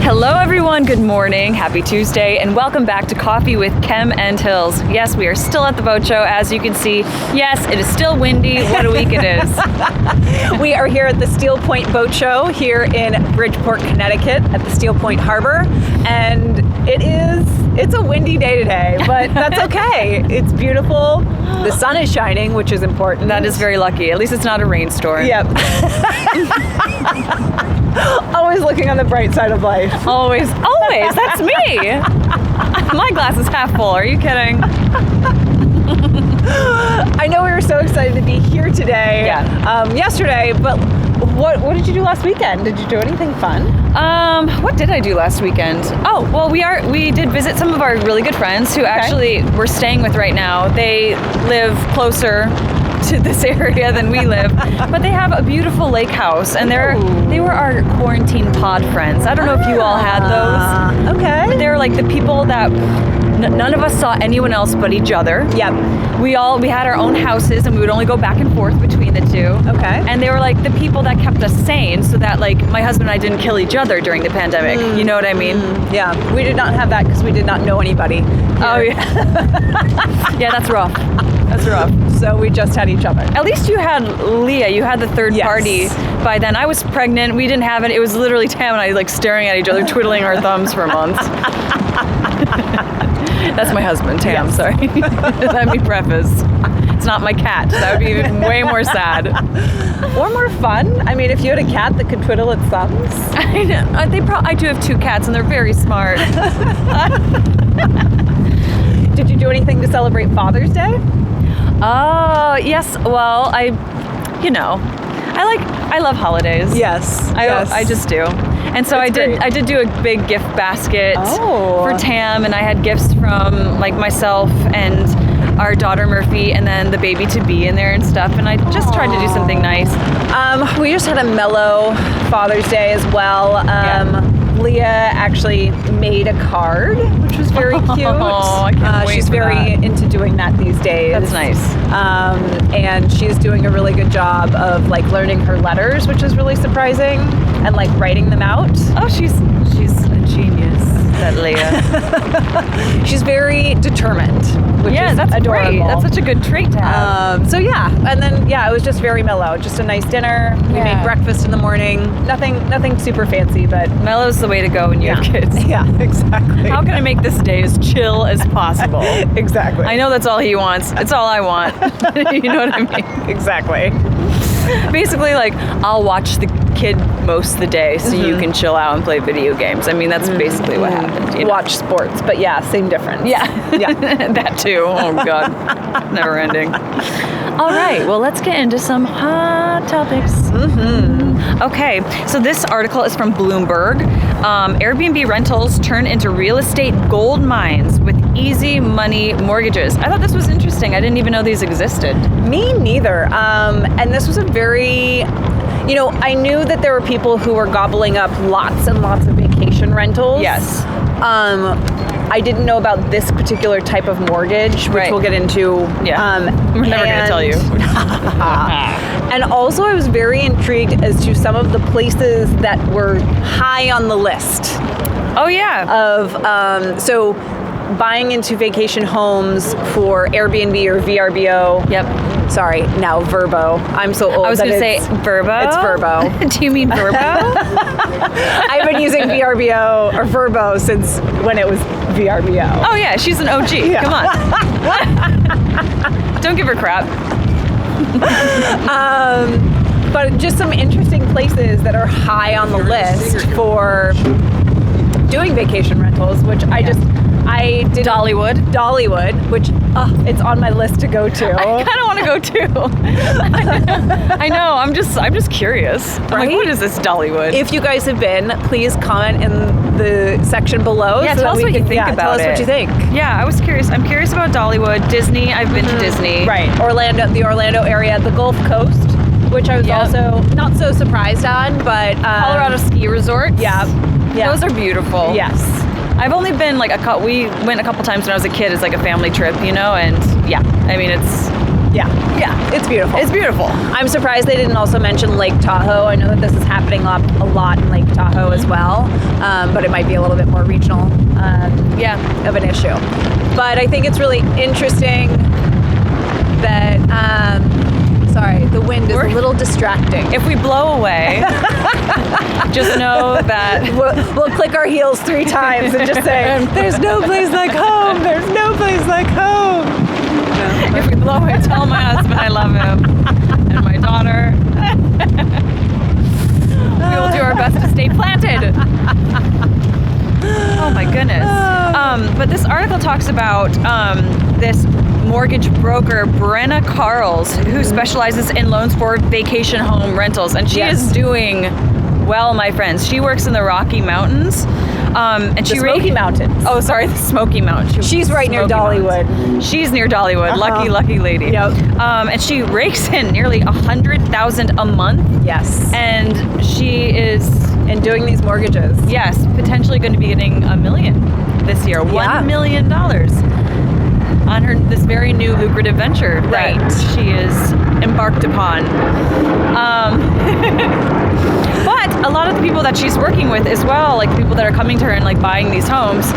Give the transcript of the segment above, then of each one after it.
Hello everyone, good morning, happy Tuesday, and welcome back to Coffee with Kem and Hills. Yes, we are still at the boat show, as you can see. Yes, it is still windy. What a week it is. We are here at the Steel Point Boat Show here in Bridgeport, Connecticut at the Steel Point Harbor, and it's a windy day today, but that's okay. It's beautiful. The sun is shining, which is important. That is very lucky. At least it's not a rainstorm. Yep. Always looking on the bright side of life. Always, that's me. My glass is half full, are you kidding? I know we were so excited to be here today, yesterday, but what did you do last weekend? Did you do anything fun? What did I do last weekend? Oh, well, we did visit some of our really good friends who actually we're staying with right now. They live closer to this area than we live, but they have a beautiful lake house, and they were our quarantine pod friends. I don't know if you all had those. Okay. But they're like the people that none of us saw anyone else but each other. Yep. We had our own houses, and we would only go back and forth between the two. Okay. And they were like the people that kept us sane, so that like my husband and I didn't kill each other during the pandemic. You know what I mean? Yeah. We did not have that because we did not know anybody here. Oh yeah. Yeah, that's rough. That's rough. So we just had each other. At least you had Leah. You had the third party. By then, I was pregnant. We didn't have it. It was literally Tam and I like staring at each other, twiddling our thumbs for months. That's my husband, Tam. Yes. Sorry. Let me preface. It's not my cat. That would be even way more sad. Or more fun. I mean, if you had a cat that could twiddle its thumbs. I know. I do have two cats, and they're very smart. Did you do anything to celebrate Father's Day? Oh, yes. Well, I love holidays. Yes. I just do. And so That's great. I did do a big gift basket for Tam, and I had gifts from like myself and our daughter Murphy, and then the baby to be in there and stuff, and I just tried to do something nice. We just had a mellow Father's Day as well. Leah actually made a card, which was very cute. Oh, I can't wait she's for very that. into doing that these days. That's nice. And she's doing a really good job of like learning her letters, which is really surprising, and like writing them out. Oh, she's a genius, that Leah. She's very determined, which is that's adorable. great. That's such a good trait to have. And then it was just very mellow. Just a nice dinner. We made breakfast in the morning. Nothing super fancy, but Mellow's the way to go when you have kids. Yeah, exactly. How can I make this day as chill as possible? Exactly. I know that's all he wants. It's all I want. You know what I mean? Exactly. Basically, like, I'll watch the kid most of the day so you can chill out and play video games. I mean, that's basically what happened. You know? Watch sports, but same difference. Yeah. Yeah. That too. Oh, God. Never ending. All right. Well, let's get into some hot topics. Okay. So this article is from Bloomberg. Airbnb rentals turn into real estate gold mines with easy money mortgages. I thought this was interesting. I didn't even know these existed. Me neither. And this was a very... I knew that there were people who were gobbling up lots and lots of vacation rentals. Yes. I didn't know about this particular type of mortgage, which we'll get into. Yeah. We're never going to tell you. And also I was very intrigued as to some of the places that were high on the list. Oh, yeah. Of, so buying into vacation homes for Airbnb or VRBO. Yep. Sorry, now VRBO. I'm so old. I was going to say VRBO? It's VRBO. Do you mean VRBO? I've been using VRBO or VRBO since when it was VRBO. Oh, yeah, she's an OG. Yeah. Come on. Don't give her crap. But just some interesting places that are high on the list for doing vacation rentals, which I did Dollywood, which it's on my list to go to. I kind of want to go too. I know. I'm just curious. I'm like, what is this Dollywood? If you guys have been, please comment in the section below. Yeah, so tell us what you think about it. Tell us what you think. Yeah, I was curious. I'm curious about Dollywood, Disney. I've been to Disney. Right, the Orlando area, the Gulf Coast, which I was also not so surprised on, but Colorado ski resorts. Yeah. Those are beautiful. Yes. I've only been we went a couple times when I was a kid as like a family trip, and I mean Yeah. It's beautiful. It's beautiful. I'm surprised they didn't also mention Lake Tahoe. I know that this is happening a lot in Lake Tahoe as well, but it might be a little bit more regional of an issue. But I think it's really interesting that, sorry, the wind is a little distracting. If we blow away, just know that We'll click our heels 3 times and just say, there's no place like home, there's no place like home. if we blow away, tell my husband I love him and my daughter. We will do our best to stay planted. Oh my goodness. But this article talks about this mortgage broker, Brenna Carls, who specializes in loans for vacation home rentals. And she is doing well, my friends. She works in the Rocky Mountains. And she Smoky Mountains. Oh, sorry, the Smoky Mountains. She's right near Dollywood. She's near Dollywood. Lucky lady. Yep. And she rakes in nearly $100,000 a month. Yes. And she is And doing these mortgages. Yes, potentially going to be getting $1 million this year. $1 million on this very new lucrative venture that she is embarked upon. But a lot of the people that she's working with as well, like people that are coming to her and like buying these homes,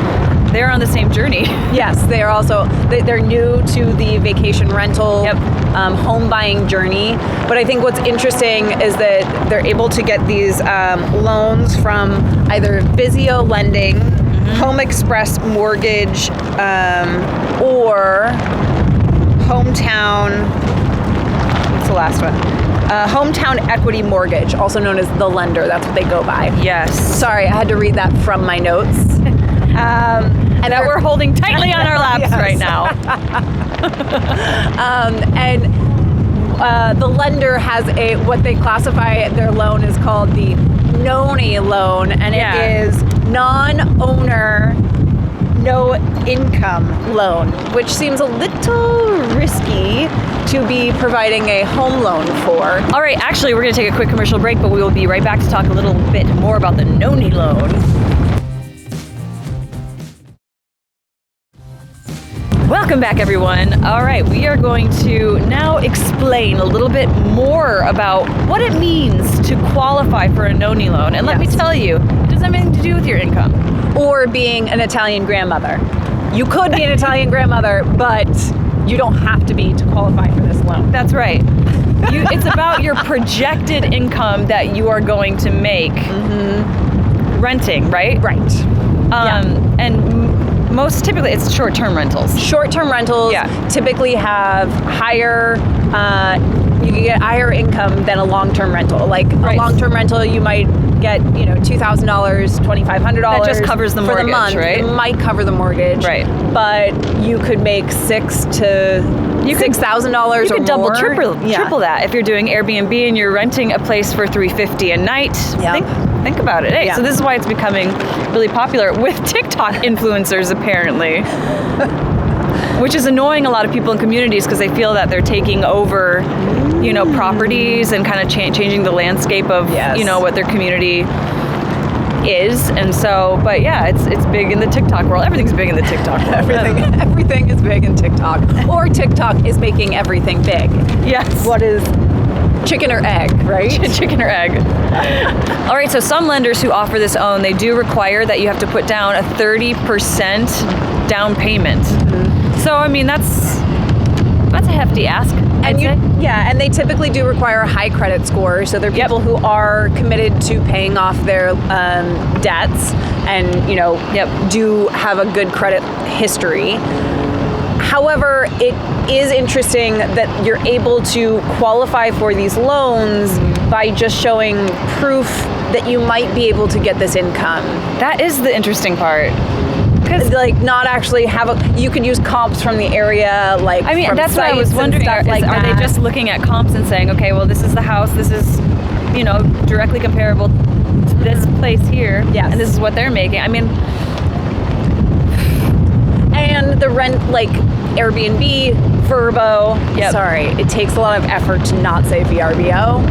they're on the same journey. Yes, they are also, they're new to the vacation rental home buying journey. But I think what's interesting is that they're able to get these loans from either VRBO lending, Home Express mortgage, or Hometown, what's the last one? Hometown Equity Mortgage, also known as the lender. That's what they go by. Yes. Sorry, I had to read that from my notes. And that we're holding tightly on our laps right now. And the lender has what they classify their loan is called the NONI loan, and it is non-owner, no income loan, which seems a little risky to be providing a home loan for. All right, actually, we're going to take a quick commercial break, but we will be right back to talk a little bit more about the NONI loan. Welcome back, everyone. All right, we are going to now explain a little bit more about what it means to qualify for a NONI loan. And let me tell you, it doesn't have anything to do with your income. Or being an Italian grandmother. You could be an Italian grandmother, but you don't have to be to qualify for this loan. That's right. It's about your projected income that you are going to make renting, right? Right. And most typically it's short-term rentals. Short-term rentals typically have higher, you can get higher income than a long-term rental. Like a long-term rental, you might get, $2,000, $2,500. That just covers the mortgage, for the month. right? It might cover the mortgage, right? But you could make $6,000 or you could double, more. triple that if you're doing Airbnb and you're renting a place for $350 a night. Think about it. Hey, so this is why it's becoming really popular with TikTok influencers, apparently. Which is annoying a lot of people in communities because they feel that they're taking over, properties and kind of changing the landscape of, what their community is. And so, but yeah, it's big in the TikTok world. Everything's big in the TikTok world. Everything is big in TikTok. Or TikTok is making everything big. Yes. What is chicken or egg, right? Chicken or egg. All right, so some lenders who offer this loan, they do require that you have to put down a 30% down payment. So, I mean, that's a hefty ask. And they typically do require a high credit score. So they're people who are committed to paying off their debts and, do have a good credit history. However, it is interesting that you're able to qualify for these loans by just showing proof that you might be able to get this income. That is the interesting part. Because not actually you could use comps from the area, from that's what I was wondering. Are they just looking at comps and saying, okay, well, this is the house, this is, directly comparable to this place here, and this is what they're making. I mean, and the rent, Airbnb, VRBO. Sorry, it takes a lot of effort to not say VRBO.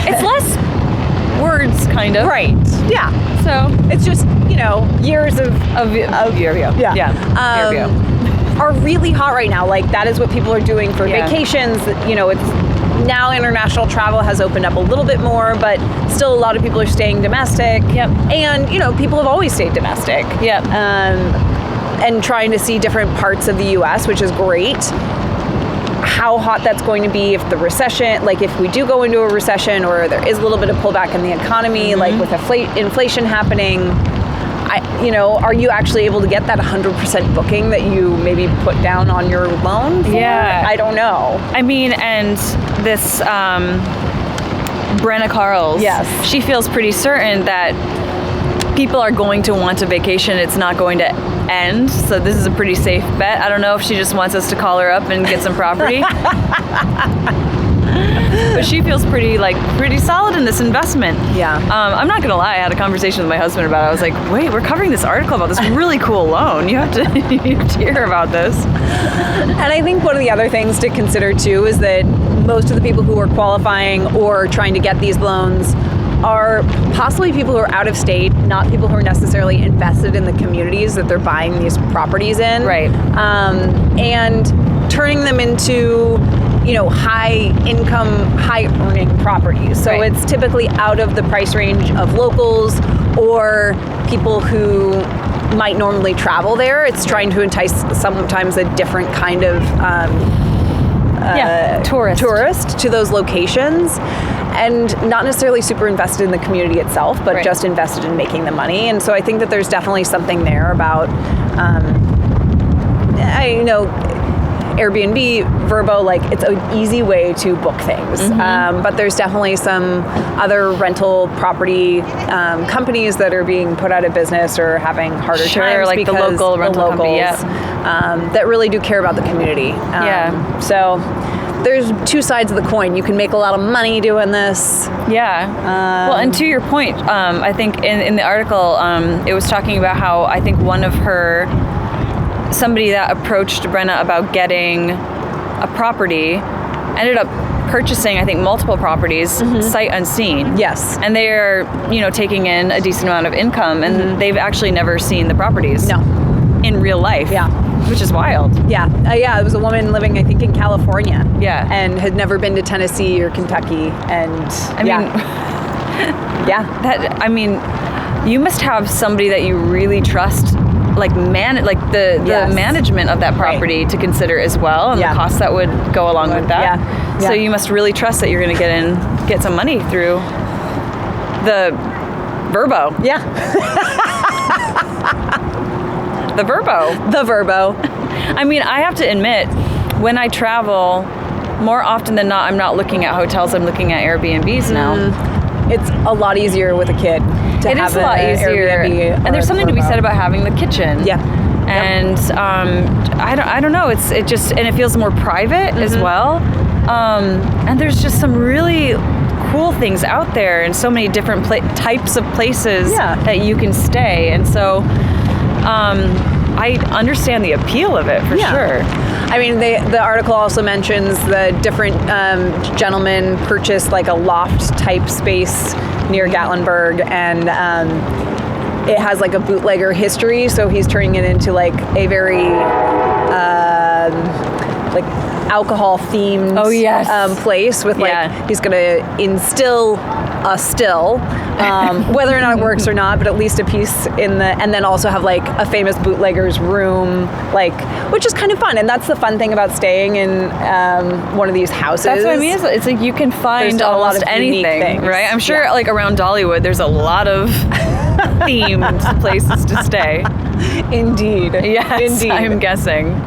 It's less words, kind of. Right. Yeah. So it's just years of VRBO. VRBO. are really hot right now. Like that is what people are doing for vacations. You know, it's now international travel has opened up a little bit more, but still a lot of people are staying domestic. Yep. And, you know, people have always stayed domestic. Yep. And trying to see different parts of the U.S., which is great. How hot that's going to be if the recession, like if we do go into a recession or there is a little bit of pullback in the economy, like with inflation happening, are you actually able to get that 100% booking that you maybe put down on your loan for? Yeah. I don't know. I mean, and this Brenna Carls, she feels pretty certain that people are going to want a vacation. It's not going to end. So this is a pretty safe bet. I don't know if she just wants us to call her up and get some property. But she feels pretty solid in this investment. Yeah. I'm not gonna lie, I had a conversation with my husband about it. I was like, wait, we're covering this article about this really cool loan. You have to hear about this. And I think one of the other things to consider too is that most of the people who are qualifying or trying to get these loans are possibly people who are out of state, not people who are necessarily invested in the communities that they're buying these properties in. Right. And turning them into, high income, high earning properties. So it's typically out of the price range of locals or people who might normally travel there. It's trying to entice sometimes a different kind of tourist to those locations, and not necessarily super invested in the community itself, but just invested in making the money. And so I think that there's definitely something there about, Airbnb, VRBO, like it's an easy way to book things. But there's definitely some other rental property companies that are being put out of business or having harder times, like because the local rental company, that really do care about the community. So there's two sides of the coin. You can make a lot of money doing this. Well, and to your point, I think in the article, it was talking about how I think somebody that approached Brenna about getting a property ended up purchasing, I think, multiple properties sight unseen. Yes. And they're, taking in a decent amount of income, and they've actually never seen the properties. No. In real life. Yeah. Which is wild. Yeah. It was a woman living, I think, in California. Yeah. And had never been to Tennessee or Kentucky. And you must have somebody that you really trust, like the management of that property to consider as well, and the costs that would go along with that. So you must really trust that you're going to get some money through the VRBO. The VRBO. I mean, I have to admit, when I travel, more often than not, I'm not looking at hotels, I'm looking at Airbnbs now. It's a lot easier with a kid. It is a lot easier. Airbnb, and there's something to be said about having the kitchen. And I don't know, it just, and it feels more private as well. And there's just some really cool things out there, and so many different types of places that you can stay. And so I understand the appeal of it for sure. I mean, the article also mentions the different gentlemen purchased like a loft type space near Gatlinburg, and it has like a bootlegger history. So he's turning it into like a very like alcohol themed place with he's going to instill a still, whether or not it works or not, but at least a piece and then also have like a famous bootlegger's room, which is kind of fun. And that's the fun thing about staying in one of these houses. That's what I mean. It's like you can find almost anything, right? I'm sure like around Dollywood, there's a lot of themed places to stay. Indeed. Yes, indeed. I'm guessing.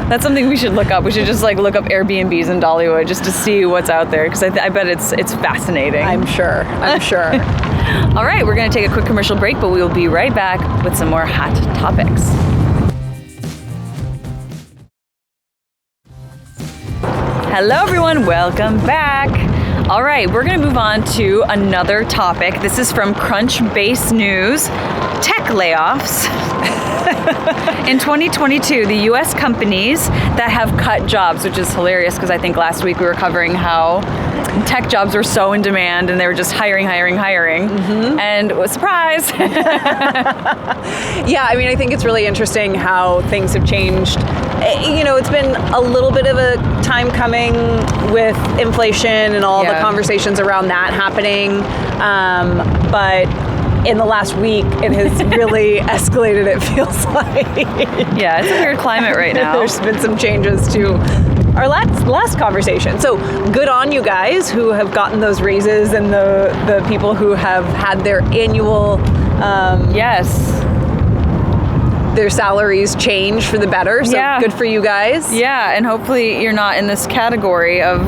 That's something we should look up. We should just like look up Airbnbs in Dollywood just to see what's out there, because I bet it's fascinating. I'm sure. All right, we're going to take a quick commercial break, but we will be right back with some more hot topics. Hello, everyone. Welcome back. All right, we're going to move on to another topic. This is from Crunchbase News. Tech layoffs. In 2022, the U.S. companies that have cut jobs, which is hilarious because I think last week we were covering how tech jobs were so in demand and they were just hiring. And surprise! Yeah, I mean, I think it's really interesting how things have changed it's been a little bit of a time coming with inflation and all the conversations around that happening. But in the last week, it has really escalated, it feels like. Yeah, it's a weird climate right now. There's been some changes to our last conversation. So good on you guys who have gotten those raises and the people who have had their annual their salaries change for the better. So good for you guys. Yeah, and hopefully you're not in this category of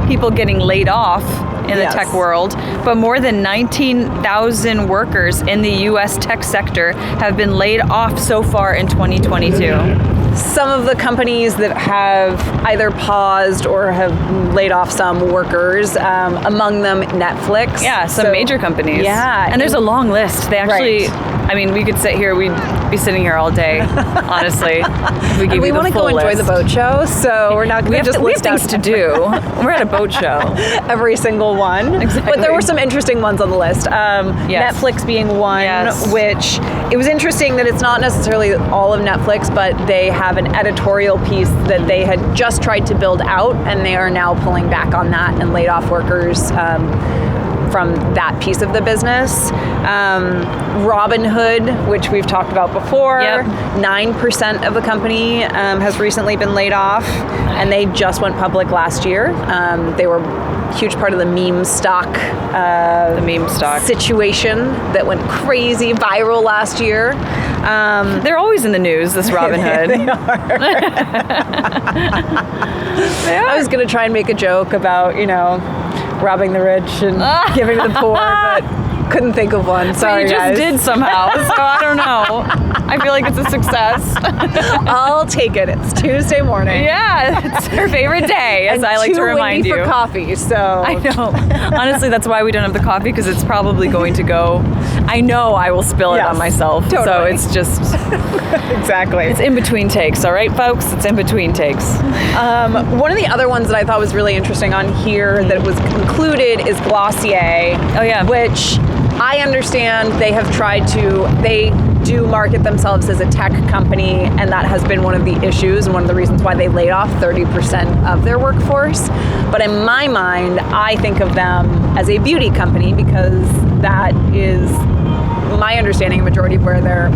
people getting laid off in the tech world, but more than 19,000 workers in the U.S. tech sector have been laid off so far in 2022. Some of the companies that have either paused or have laid off some workers, among them Netflix. Yeah, some major companies. Yeah. And there's a long list. They actually, I mean, we could sit here, we'd be sitting here all day, honestly. If we we want to go enjoy the boat show, so we're not going to just we have things to do. We're at a boat show. Every single one. Exactly. But there were some interesting ones on the list. Netflix being one, which it was interesting that it's not necessarily all of Netflix, but they have an editorial piece that they had just tried to build out, and they are now pulling back on that and laid off workers from that piece of the business. Robinhood, which we've talked about before, 9% of the company has recently been laid off, and they just went public last year. They were a huge part of the meme stock situation that went crazy viral last year. They're always in the news, this Robinhood. They are. I was going to try and make a joke about, robbing the rich and giving to the poor, but couldn't think of one. Sorry, but you just did somehow, so I don't know. I feel like it's a success. I'll take it. It's Tuesday morning. Yeah, it's her favorite day, as I like to remind you. For coffee, so I know. Honestly, that's why we don't have the coffee, because it's probably going to go. I know I will spill it on myself. Totally. So it's just exactly. It's in between takes. All right, folks. It's in between takes. One of the other ones that I thought was really interesting on here that was included is Glossier. Oh yeah. Which I understand they do market themselves as a tech company, and that has been one of the issues and one of the reasons why they laid off 30% of their workforce. But in my mind, I think of them as a beauty company, because that is my understanding, a majority of where their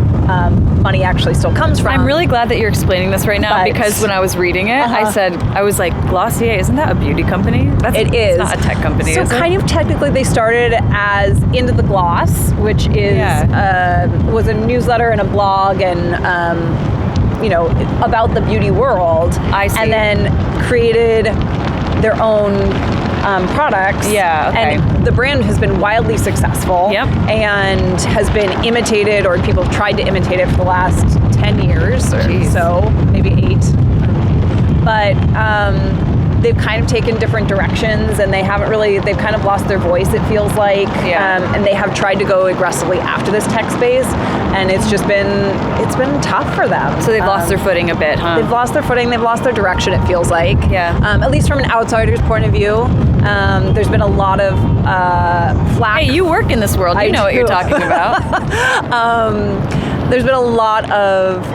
money actually still comes from. I'm really glad that you're explaining this right now, because when I was reading it, I was like, Glossier, isn't that a beauty company? It is. It's not a tech company, so is it? kind of technically they started as Into the Gloss, which is was a newsletter and a blog and about the beauty world. I see. And then created their own products. Yeah, okay. And the brand has been wildly successful. Yep. And has been imitated, or people have tried to imitate it for the last 10 years or so, maybe 8. But they've kind of taken different directions, and they've kind of lost their voice, it feels like. And they have tried to go aggressively after this tech space, and it's been tough for them. So they've lost their footing a bit, huh? They've lost their footing, they've lost their direction, it feels like. Yeah. At least from an outsider's point of view. There's been a lot of flack. Hey, you work in this world. You know what you're talking about. There's been a lot of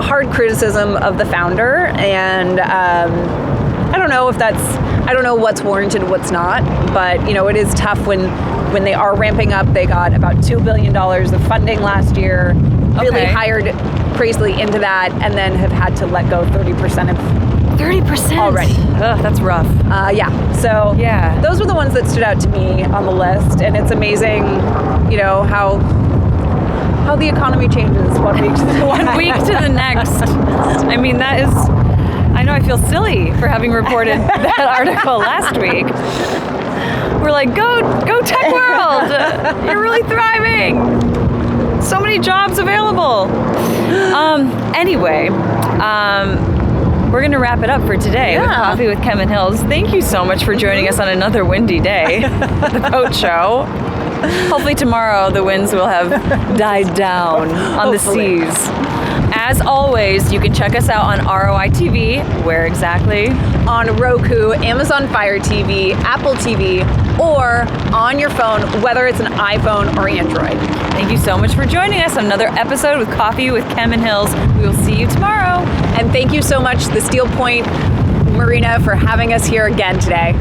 hard criticism of the founder, and I don't know what's warranted, what's not, but it is tough when they are ramping up. They got about $2 billion of funding last year, really hired crazily into that, and then have had to let go 30% of 30% already. Ugh, that's rough. So those were the ones that stood out to me on the list, and it's amazing, how the economy changes one week to the next. One week to the next. I mean, that is. I know I feel silly for having reported that article last week. We're like, go tech world! You're really thriving. So many jobs available. Anyway. We're going to wrap it up for today with Coffee with Kevin Hills. Thank you so much for joining us on another windy day, the boat show. Hopefully tomorrow the winds will have died down on the seas. as always, you can check us out on ROI TV. Where exactly? On Roku, Amazon Fire TV, Apple TV, or on your phone, whether it's an iPhone or Android. Thank you so much for joining us on another episode with Coffee with Kem and Hills. We will see you tomorrow. And thank you so much, the Steel Point Marina, for having us here again today.